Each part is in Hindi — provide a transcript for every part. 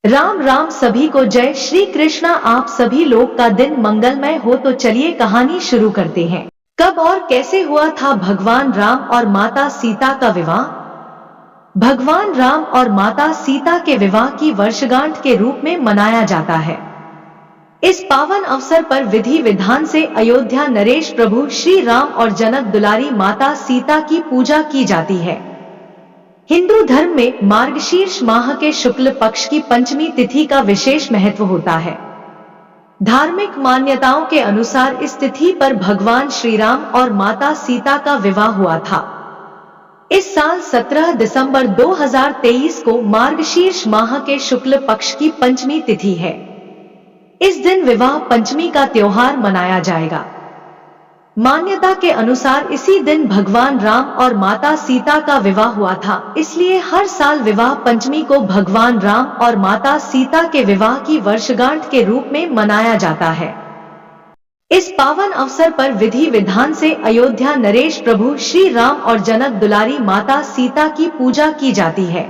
राम राम सभी को जय श्री कृष्णा। आप सभी लोग का दिन मंगलमय हो। तो चलिए कहानी शुरू करते हैं। कब और कैसे हुआ था भगवान राम और माता सीता का विवाह? भगवान राम और माता सीता के विवाह की वर्षगांठ के रूप में मनाया जाता है। इस पावन अवसर पर विधि विधान से अयोध्या नरेश प्रभु श्री राम और जनक दुलारी माता सीता की पूजा की जाती है। हिंदू धर्म में मार्गशीर्ष माह के शुक्ल पक्ष की पंचमी तिथि का विशेष महत्व होता है। धार्मिक मान्यताओं के अनुसार इस तिथि पर भगवान श्री राम और माता सीता का विवाह हुआ था। इस साल 17 दिसंबर 2023 को मार्गशीर्ष माह के शुक्ल पक्ष की पंचमी तिथि है। इस दिन विवाह पंचमी का त्योहार मनाया जाएगा। मान्यता के अनुसार इसी दिन भगवान राम और माता सीता का विवाह हुआ था, इसलिए हर साल विवाह पंचमी को भगवान राम और माता सीता के विवाह की वर्षगांठ के रूप में मनाया जाता है। इस पावन अवसर पर विधि विधान से अयोध्या नरेश प्रभु श्री राम और जनक दुलारी माता सीता की पूजा की जाती है।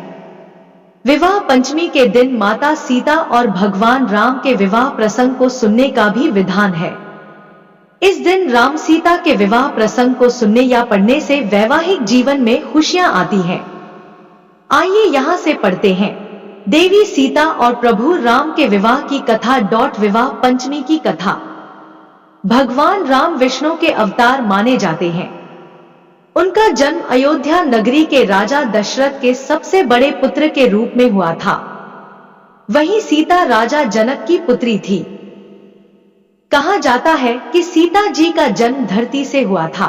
विवाह पंचमी के दिन माता सीता और भगवान राम के विवाह प्रसंग को सुनने का भी विधान है। इस दिन राम सीता के विवाह प्रसंग को सुनने या पढ़ने से वैवाहिक जीवन में खुशियां आती हैं। आइए यहाँ से पढ़ते हैं। देवी सीता और प्रभु राम के विवाह की कथा। विवाह पंचमी की कथा। भगवान राम विष्णु के अवतार माने जाते हैं। उनका जन्म अयोध्या नगरी के राजा दशरथ के सबसे बड़े पुत्र के रूप में हुआ था। वहीं सीता राजा जनक की पुत्री थी। कहा जाता है कि सीता जी का जन्म धरती से हुआ था।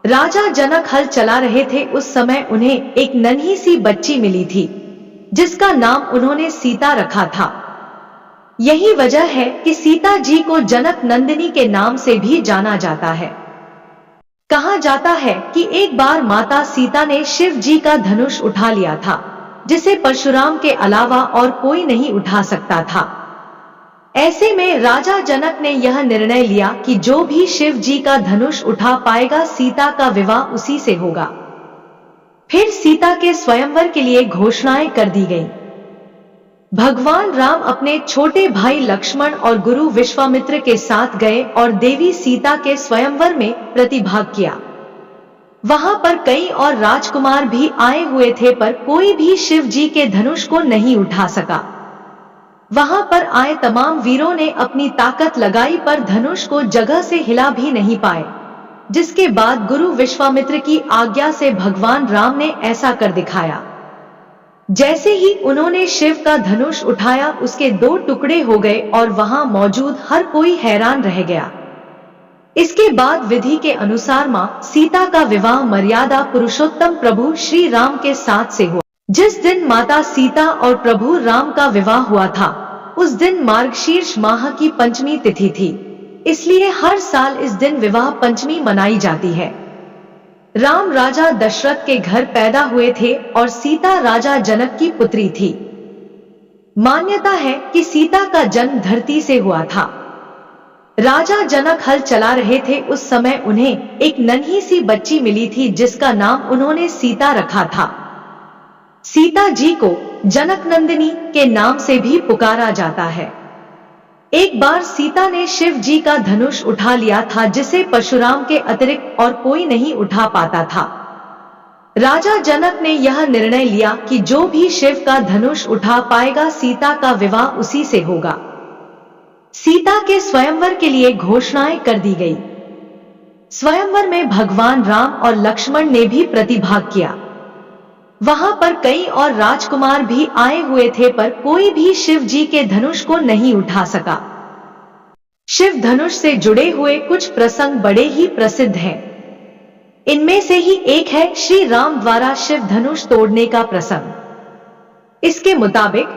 राजा जनक हल चला रहे थे, उस समय उन्हें एक नन्ही सी बच्ची मिली थी, जिसका नाम उन्होंने सीता रखा था। यही वजह है कि सीता जी को जनक नंदिनी के नाम से भी जाना जाता है। कहा जाता है कि एक बार माता सीता ने शिव जी का धनुष उठा लिया था, जिसे परशुराम के अलावा और कोई नहीं उठा सकता था। ऐसे में राजा जनक ने यह निर्णय लिया कि जो भी शिव जी का धनुष उठा पाएगा, सीता का विवाह उसी से होगा। फिर सीता के स्वयंवर के लिए घोषणाएं कर दी गई। भगवान राम अपने छोटे भाई लक्ष्मण और गुरु विश्वामित्र के साथ गए और देवी सीता के स्वयंवर में प्रतिभाग किया। वहां पर कई और राजकुमार भी आए हुए थे, पर कोई भी शिव जी के धनुष को नहीं उठा सका। वहां पर आए तमाम वीरों ने अपनी ताकत लगाई, पर धनुष को जगह से हिला भी नहीं पाए। जिसके बाद गुरु विश्वामित्र की आज्ञा से भगवान राम ने ऐसा कर दिखाया। जैसे ही उन्होंने शिव का धनुष उठाया, उसके 2 टुकड़े हो गए और वहां मौजूद हर कोई हैरान रह गया। इसके बाद विधि के अनुसार मां सीता का विवाह मर्यादा पुरुषोत्तम प्रभु श्री राम के साथ से हुआ। जिस दिन माता सीता और प्रभु राम का विवाह हुआ था, उस दिन मार्गशीर्ष माह की पंचमी तिथि थी, इसलिए हर साल इस दिन विवाह पंचमी मनाई जाती है। राम राजा दशरथ के घर पैदा हुए थे और सीता राजा जनक की पुत्री थी। मान्यता है कि सीता का जन्म धरती से हुआ था। राजा जनक हल चला रहे थे, उस समय उन्हें एक नन्ही सी बच्ची मिली थी, जिसका नाम उन्होंने सीता रखा था। सीता जी को जनक नंदिनी के नाम से भी पुकारा जाता है। एक बार सीता ने शिव जी का धनुष उठा लिया था, जिसे परशुराम के अतिरिक्त और कोई नहीं उठा पाता था। राजा जनक ने यह निर्णय लिया कि जो भी शिव का धनुष उठा पाएगा, सीता का विवाह उसी से होगा। सीता के स्वयंवर के लिए घोषणाएं कर दी गई। स्वयंवर में भगवान राम और लक्ष्मण ने भी प्रतिभाग किया। वहां पर कई और राजकुमार भी आए हुए थे, पर कोई भी शिव जी के धनुष को नहीं उठा सका। शिव धनुष से जुड़े हुए कुछ प्रसंग बड़े ही प्रसिद्ध हैं। इनमें से ही एक है श्री राम द्वारा शिव धनुष तोड़ने का प्रसंग। इसके मुताबिक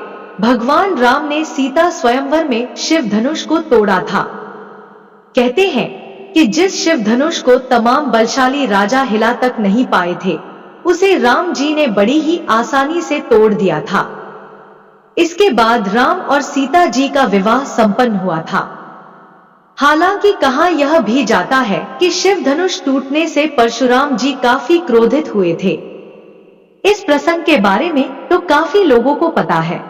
भगवान राम ने सीता स्वयंवर में शिव धनुष को तोड़ा था। कहते हैं कि जिस शिव धनुष को तमाम बलशाली राजा हिला तक नहीं पाए थे, उसे राम जी ने बड़ी ही आसानी से तोड़ दिया था। इसके बाद राम और सीता जी का विवाह संपन्न हुआ था। हालांकि कहा यह भी जाता है कि शिव धनुष टूटने से परशुराम जी काफी क्रोधित हुए थे। इस प्रसंग के बारे में तो काफी लोगों को पता है।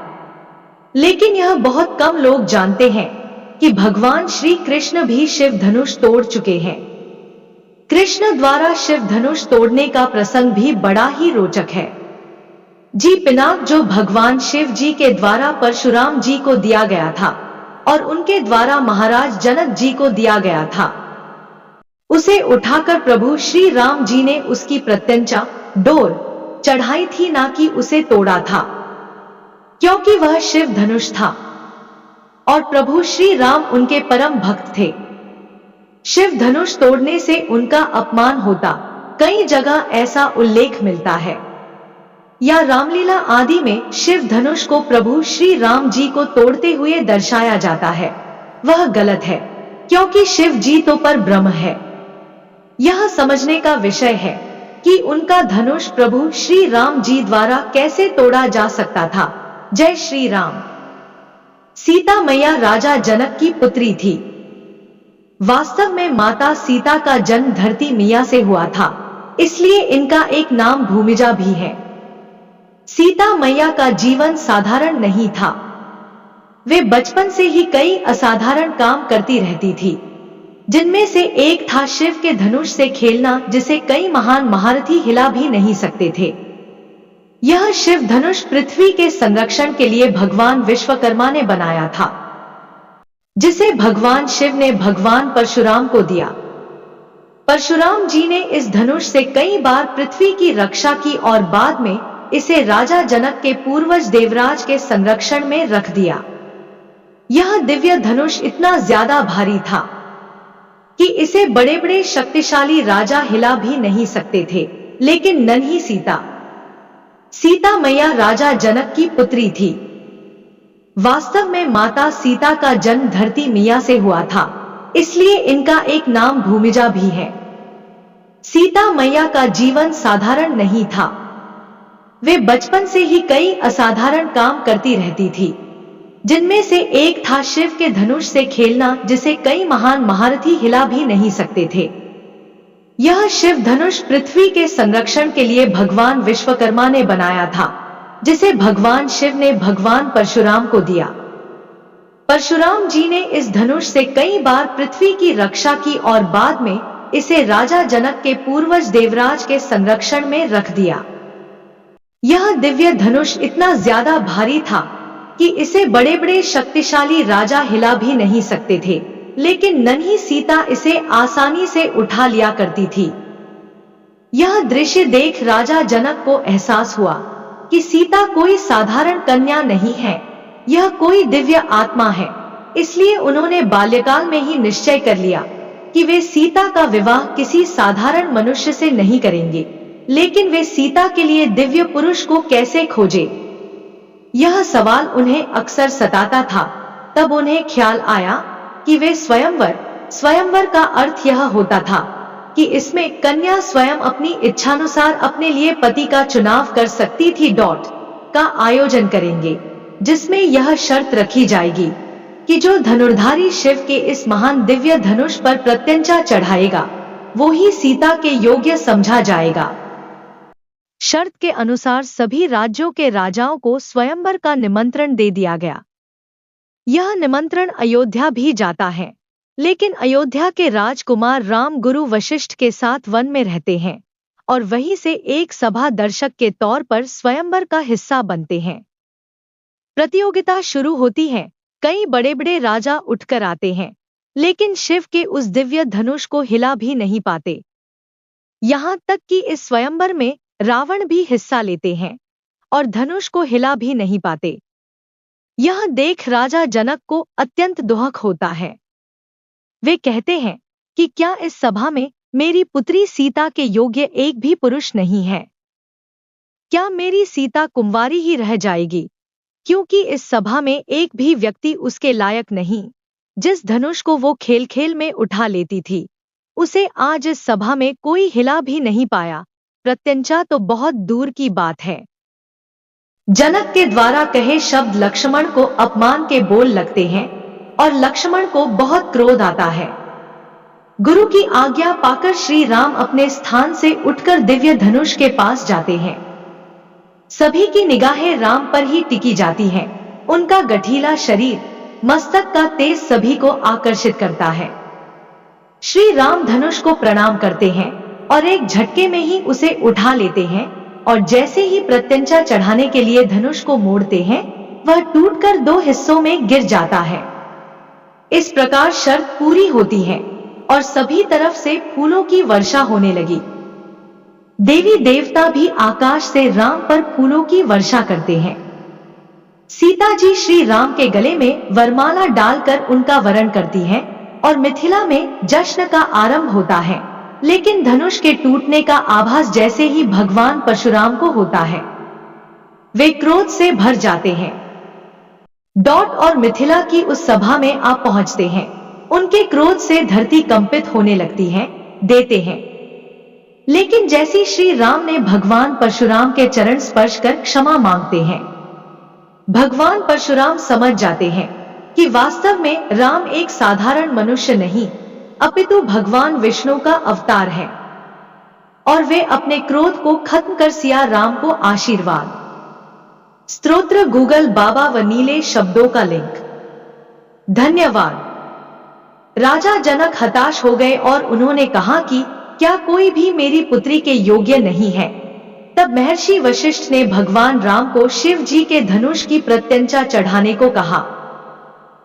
लेकिन यह बहुत कम लोग जानते हैं कि भगवान श्री कृष्ण भी शिव धनुष तोड़ चुके हैं। कृष्ण द्वारा शिव धनुष तोड़ने का प्रसंग भी बड़ा ही रोचक है। जी पिनाक जो भगवान शिव जी के द्वारा परशुराम जी को दिया गया था और उनके द्वारा महाराज जनक जी को दिया गया था, उसे उठाकर प्रभु श्री राम जी ने उसकी प्रत्यंचा डोर चढ़ाई थी, ना कि उसे तोड़ा था, क्योंकि वह शिव धनुष था और प्रभु श्री राम उनके परम भक्त थे। शिव धनुष तोड़ने से उनका अपमान होता कई जगह ऐसा उल्लेख मिलता है, या रामलीला आदि में शिव धनुष को प्रभु श्री राम जी को तोड़ते हुए दर्शाया जाता है। वह गलत है, क्योंकि शिव जी तो पर ब्रह्म है। यह समझने का विषय है कि उनका धनुष प्रभु श्री राम जी द्वारा कैसे तोड़ा जा सकता था। जय श्री राम। सीता मैया राजा जनक की पुत्री थी। वास्तव में माता सीता का जन्म धरती मैया से हुआ था, इसलिए इनका एक नाम भूमिजा भी है। सीता मैया का जीवन साधारण नहीं था। वे बचपन से ही कई असाधारण काम करती रहती थी, जिनमें से एक था शिव के धनुष से खेलना, जिसे कई महान महारथी हिला भी नहीं सकते थे। यह शिव धनुष पृथ्वी के संरक्षण के लिए भगवान विश्वकर्मा ने बनाया था, जिसे भगवान शिव ने भगवान परशुराम को दिया। परशुराम जी ने इस धनुष से कई बार पृथ्वी की रक्षा की और बाद में इसे राजा जनक के पूर्वज देवराज के संरक्षण में रख दिया। यह दिव्य धनुष इतना ज्यादा भारी था कि इसे बड़े बड़े शक्तिशाली राजा हिला भी नहीं सकते थे। लेकिन नन्ही सीता मैया राजा जनक की पुत्री थी। वास्तव में माता सीता का जन्म धरती मैया से हुआ था, इसलिए इनका एक नाम भूमिजा भी है। सीता मैया का जीवन साधारण नहीं था। वे बचपन से ही कई असाधारण काम करती रहती थी, जिनमें से एक था शिव के धनुष से खेलना, जिसे कई महान महारथी हिला भी नहीं सकते थे। यह शिव धनुष पृथ्वी के संरक्षण के लिए भगवान विश्वकर्मा ने बनाया था, जिसे भगवान शिव ने भगवान परशुराम को दिया। परशुराम जी ने इस धनुष से कई बार पृथ्वी की रक्षा की और बाद में इसे राजा जनक के पूर्वज देवराज के संरक्षण में रख दिया। यह दिव्य धनुष इतना ज्यादा भारी था कि इसे बड़े बड़े शक्तिशाली राजा हिला भी नहीं सकते थे, लेकिन नन्ही सीता इसे आसानी से उठा लिया करती थी। यह दृश्य देख राजा जनक को एहसास हुआ कि सीता कोई साधारण कन्या नहीं है, यह कोई दिव्य आत्मा है। इसलिए उन्होंने बाल्यकाल में ही निश्चय कर लिया कि वे सीता का विवाह किसी साधारण मनुष्य से नहीं करेंगे, लेकिन वे सीता के लिए दिव्य पुरुष को कैसे खोजे, यह सवाल उन्हें अक्सर सताता था। तब उन्हें ख्याल आया कि वे स्वयंवर का अर्थ यह होता था कि इसमें कन्या स्वयं अपनी इच्छानुसार अपने लिए पति का चुनाव कर सकती थी। का आयोजन करेंगे, जिसमें यह शर्त रखी जाएगी कि जो धनुर्धारी शिव के इस महान दिव्य धनुष पर प्रत्यंचा चढ़ाएगा, वो ही सीता के योग्य समझा जाएगा। शर्त के अनुसार सभी राज्यों के राजाओं को स्वयंवर का निमंत्रण दे दिया गया। यह निमंत्रण अयोध्या भी जाता है, लेकिन अयोध्या के राजकुमार राम गुरु वशिष्ठ के साथ वन में रहते हैं और वहीं से एक सभा दर्शक के तौर पर स्वयंवर का हिस्सा बनते हैं। प्रतियोगिता शुरू होती है। कई बड़े बड़े राजा उठकर आते हैं, लेकिन शिव के उस दिव्य धनुष को हिला भी नहीं पाते। यहाँ तक कि इस स्वयंवर में रावण भी हिस्सा लेते हैं और धनुष को हिला भी नहीं पाते। यह देख राजा जनक को अत्यंत दुख होता है। वे कहते हैं कि क्या इस सभा में मेरी पुत्री सीता के योग्य एक भी पुरुष नहीं है? क्या मेरी सीता कुंवारी ही रह जाएगी? क्योंकि इस सभा में एक भी व्यक्ति उसके लायक नहीं। जिस धनुष को वो खेल खेल में उठा लेती थी, उसे आज इस सभा में कोई हिला भी नहीं पाया। प्रत्यंचा तो बहुत दूर की बात है। जनक के द्वारा कहे शब्द लक्ष्मण को अपमान के बोल लगते हैं और लक्ष्मण को बहुत क्रोध आता है। गुरु की आज्ञा पाकर श्री राम अपने स्थान से उठकर दिव्य धनुष के पास जाते हैं। सभी की निगाहें राम पर ही टिकी जाती हैं, उनका गठीला शरीर, मस्तक का तेज सभी को आकर्षित करता है। श्री राम धनुष को प्रणाम करते हैं और एक झटके में ही उसे उठा लेते हैं, और जैसे ही प्रत्यंचा चढ़ाने के लिए धनुष को मोड़ते हैं, वह टूटकर 2 हिस्सों में गिर जाता है। इस प्रकार शर्त पूरी होती है और सभी तरफ से फूलों की वर्षा होने लगी। देवी देवता भी आकाश से राम पर फूलों की वर्षा करते हैं। सीता जी श्री राम के गले में वरमाला डालकर उनका वरण करती हैं और मिथिला में जश्न का आरंभ होता है। लेकिन धनुष के टूटने का आभास जैसे ही भगवान परशुराम को होता है, वे क्रोध से भर जाते हैं। और मिथिला की उस सभा में आप पहुंचते हैं। उनके क्रोध से धरती कंपित होने लगती है, देते हैं। लेकिन जैसे श्री राम ने भगवान परशुराम के चरण स्पर्श कर क्षमा मांगते हैं, भगवान परशुराम समझ जाते हैं कि वास्तव में राम एक साधारण मनुष्य नहीं, अपितु भगवान विष्णु का अवतार है, और वे अपने क्रोध को खत्म कर सिया राम को आशीर्वाद। स्तोत्र गूगल बाबा व नीले शब्दों का लिंक। धन्यवाद। राजा जनक हताश हो गए और उन्होंने कहा कि क्या कोई भी मेरी पुत्री के योग्य नहीं है। तब महर्षि वशिष्ठ ने भगवान राम को शिव जी के धनुष की प्रत्यंचा चढ़ाने को कहा।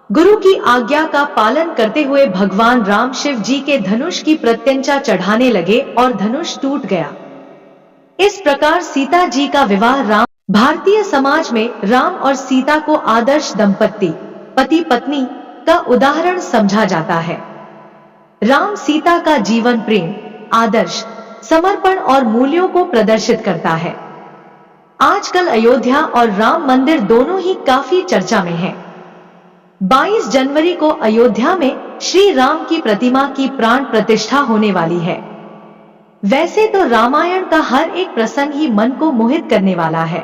गुरु की आज्ञा का पालन करते हुए भगवान राम शिव जी के धनुष की प्रत्यंचा चढ़ाने लगे और धनुष टूट गया। इस प्रकार सीता जी का विवाह राम भारतीय समाज में राम और सीता को आदर्श दंपत्ति, पति पत्नी का उदाहरण समझा जाता है। राम सीता का जीवन प्रेम, आदर्श, समर्पण और मूल्यों को प्रदर्शित करता है। आजकल अयोध्या और राम मंदिर दोनों ही काफी चर्चा में हैं। 22 जनवरी को अयोध्या में श्री राम की प्रतिमा की प्राण प्रतिष्ठा होने वाली है। वैसे तो रामायण का हर एक प्रसंग ही मन को मोहित करने वाला है।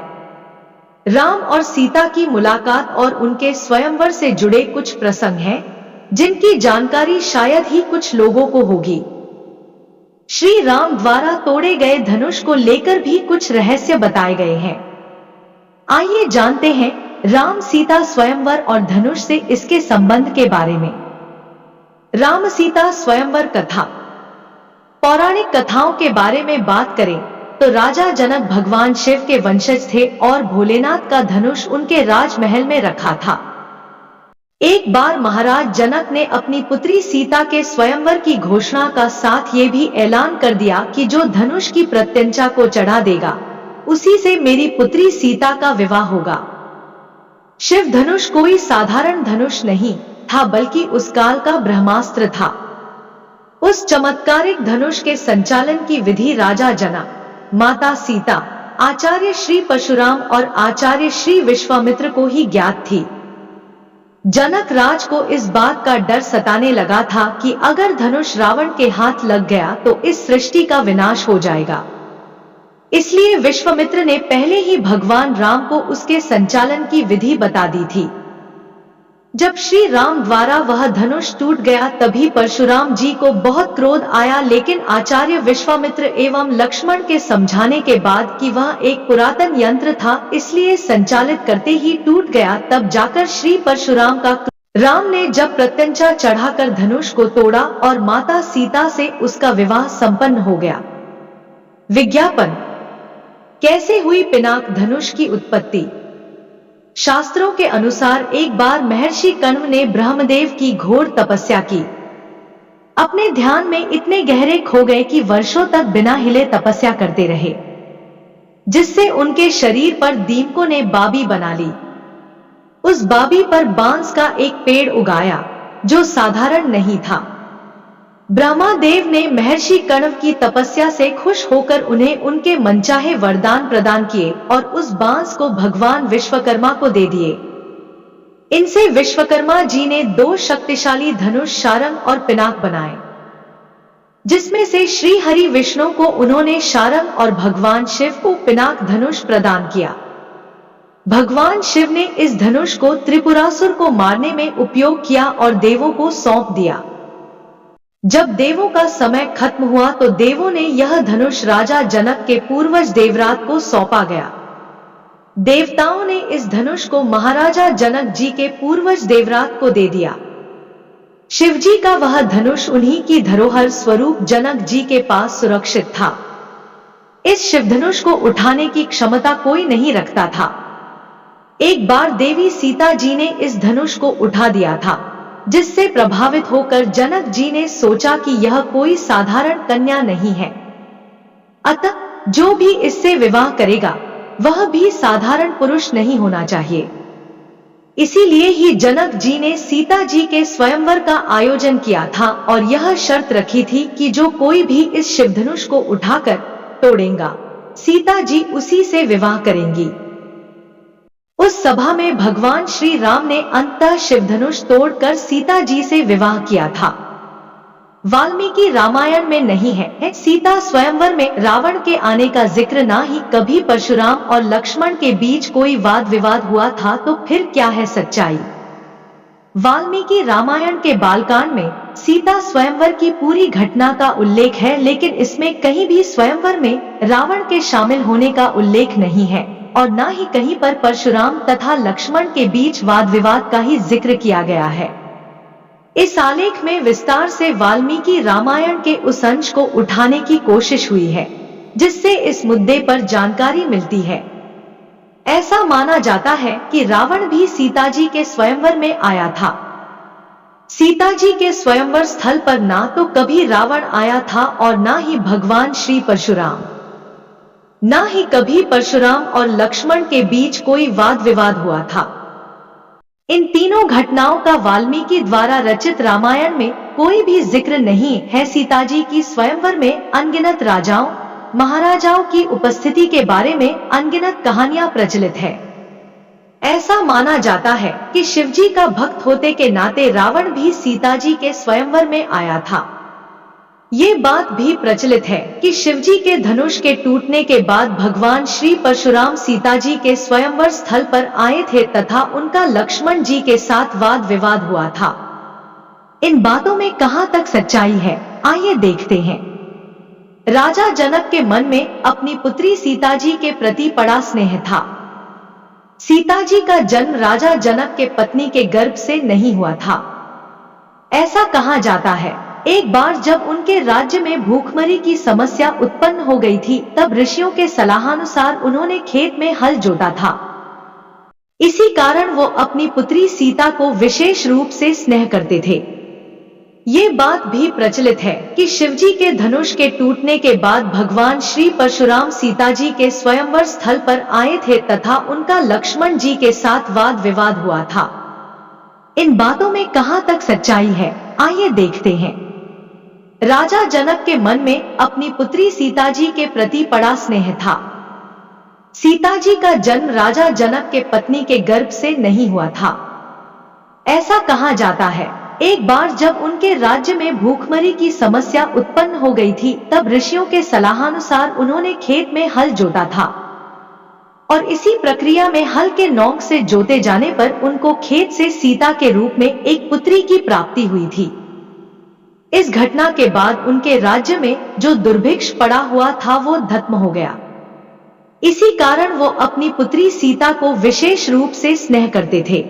राम और सीता की मुलाकात और उनके स्वयंवर से जुड़े कुछ प्रसंग हैं, जिनकी जानकारी शायद ही कुछ लोगों को होगी। श्री राम द्वारा तोड़े गए धनुष को लेकर भी कुछ रहस्य बताए गए हैं। आइए जानते हैं राम सीता स्वयंवर और धनुष से इसके संबंध के बारे में। राम सीता स्वयंवर कथा। पौराणिक कथाओं के बारे में बात करें तो राजा जनक भगवान शिव के वंशज थे और भोलेनाथ का धनुष उनके राजमहल में रखा था। एक बार महाराज जनक ने अपनी पुत्री सीता के स्वयंवर की घोषणा का साथ ये भी ऐलान कर दिया कि जो धनुष की प्रत्यंचा को चढ़ा देगा, उसी से मेरी पुत्री सीता का विवाह होगा। शिव धनुष कोई साधारण धनुष नहीं था, बल्कि उस काल का ब्रह्मास्त्र था। उस चमत्कारिक धनुष के संचालन की विधि राजा जनक, माता सीता, आचार्य श्री परशुराम और आचार्य श्री विश्वामित्र को ही ज्ञात थी। जनक राज को इस बात का डर सताने लगा था कि अगर धनुष रावण के हाथ लग गया तो इस सृष्टि का विनाश हो जाएगा। इसलिए विश्वामित्र ने पहले ही भगवान राम को उसके संचालन की विधि बता दी थी। जब श्री राम द्वारा वह धनुष टूट गया तभी परशुराम जी को बहुत क्रोध आया, लेकिन आचार्य विश्वामित्र एवं लक्ष्मण के समझाने के बाद कि वह एक पुरातन यंत्र था, इसलिए संचालित करते ही टूट गया। तब जाकर श्री परशुराम का राम ने जब प्रत्यंचा चढ़ाकर धनुष को तोड़ा और माता सीता से उसका विवाह संपन्न हो गया। विज्ञापन। कैसे हुई पिनाक धनुष की उत्पत्ति? शास्त्रों के अनुसार एक बार महर्षि कण्व ने ब्रह्मदेव की घोर तपस्या की। अपने ध्यान में इतने गहरे खो गए कि वर्षों तक बिना हिले तपस्या करते रहे, जिससे उनके शरीर पर दीमकों ने बाबी बना ली। उस बाबी पर बांस का एक पेड़ उगाया जो साधारण नहीं था। ब्रह्मादेव ने महर्षि कण्व की तपस्या से खुश होकर उन्हें उनके मनचाहे वरदान प्रदान किए और उस बांस को भगवान विश्वकर्मा को दे दिए। इनसे विश्वकर्मा जी ने 2 शक्तिशाली धनुष शारंग और पिनाक बनाए, जिसमें से श्री हरि विष्णु को उन्होंने शारंग और भगवान शिव को पिनाक धनुष प्रदान किया। भगवान शिव ने इस धनुष को त्रिपुरासुर को मारने में उपयोग किया और देवों को सौंप दिया। जब देवों का समय खत्म हुआ तो देवों ने यह धनुष राजा जनक के पूर्वज देवरात को सौंपा गया। देवताओं ने इस धनुष को महाराजा जनक जी के पूर्वज देवरात को दे दिया। शिवजी का वह धनुष उन्हीं की धरोहर स्वरूप जनक जी के पास सुरक्षित था। इस शिवधनुष को उठाने की क्षमता कोई नहीं रखता था। एक बार देवी सीता जी ने इस धनुष को उठा दिया था, जिससे प्रभावित होकर जनक जी ने सोचा कि यह कोई साधारण कन्या नहीं है, अतः जो भी इससे विवाह करेगा वह भी साधारण पुरुष नहीं होना चाहिए। इसीलिए ही जनक जी ने सीता जी के स्वयंवर का आयोजन किया था और यह शर्त रखी थी कि जो कोई भी इस शिवधनुष को उठाकर तोड़ेगा, सीता जी उसी से विवाह करेंगी। उस सभा में भगवान श्री राम ने अंततः शिवधनुष तोड़कर सीता जी से विवाह किया था। वाल्मीकि रामायण में नहीं है सीता स्वयंवर में रावण के आने का जिक्र, ना ही कभी परशुराम और लक्ष्मण के बीच कोई वाद विवाद हुआ था, तो फिर क्या है सच्चाई? वाल्मीकि रामायण के बालकांड में सीता स्वयंवर की पूरी घटना का उल्लेख है, लेकिन इसमें कहीं भी स्वयंवर में रावण के शामिल होने का उल्लेख नहीं है और न ही कहीं पर परशुराम तथा लक्ष्मण के बीच वाद विवाद का ही जिक्र किया गया है। इस आलेख में विस्तार से वाल्मीकि रामायण के उस अंश को उठाने की कोशिश हुई है जिससे इस मुद्दे पर जानकारी मिलती है। ऐसा माना जाता है कि रावण भी सीता जी के स्वयंवर में आया था। सीता जी के स्वयंवर स्थल पर ना तो कभी रावण आया था और ना ही भगवान श्री परशुराम, ना ही कभी परशुराम और लक्ष्मण के बीच कोई वाद विवाद हुआ था। इन तीनों घटनाओं का वाल्मीकि द्वारा रचित रामायण में कोई भी जिक्र नहीं है। सीता जी की स्वयंवर में अनगिनत राजाओं महाराजाओं की उपस्थिति के बारे में अनगिनत कहानियां प्रचलित है। ऐसा माना जाता है कि शिवजी का भक्त होते के नाते रावण भी सीता जी के स्वयंवर में आया था। ये बात भी प्रचलित है कि शिवजी के धनुष के टूटने के बाद भगवान श्री परशुराम सीता जी के स्वयंवर स्थल पर आए थे तथा उनका लक्ष्मण जी के साथ वाद विवाद हुआ था। इन बातों में कहां तक सच्चाई है, आइए देखते हैं। राजा जनक के मन में अपनी पुत्री सीता जी के प्रति बड़ा स्नेह था। सीता जी का जन्म राजा जनक के पत्नी के गर्भ से नहीं हुआ था। ऐसा कहा जाता है एक बार जब उनके राज्य में भूखमरी की समस्या उत्पन्न हो गई थी, तब ऋषियों के सलाहानुसार उन्होंने खेत में हल जोता था। इसी कारण वो अपनी पुत्री सीता को विशेष रूप से स्नेह करते थे। ये बात भी प्रचलित है कि शिवजी के धनुष के टूटने के बाद भगवान श्री परशुराम सीता जी के स्वयंवर स्थल पर आए थे तथा उनका लक्ष्मण जी के साथ वाद विवाद हुआ था। इन बातों में कहां तक सच्चाई है, आइए देखते हैं। राजा जनक के मन में अपनी पुत्री सीता जी के प्रति बड़ा स्नेह था। सीता जी का जन्म राजा जनक के पत्नी के गर्भ से नहीं हुआ था। ऐसा कहा जाता है एक बार जब उनके राज्य में भूखमरी की समस्या उत्पन्न हो गई थी, तब ऋषियों के सलाहानुसार उन्होंने खेत में हल जोता था और इसी प्रक्रिया में हल के नोक से जोते जाने पर उनको खेत से सीता के रूप में एक पुत्री की प्राप्ति हुई थी। इस घटना के बाद उनके राज्य में जो दुर्भिक्ष पड़ा हुआ था वो खत्म हो गया। इसी कारण वो अपनी पुत्री सीता को विशेष रूप से स्नेह करते थे।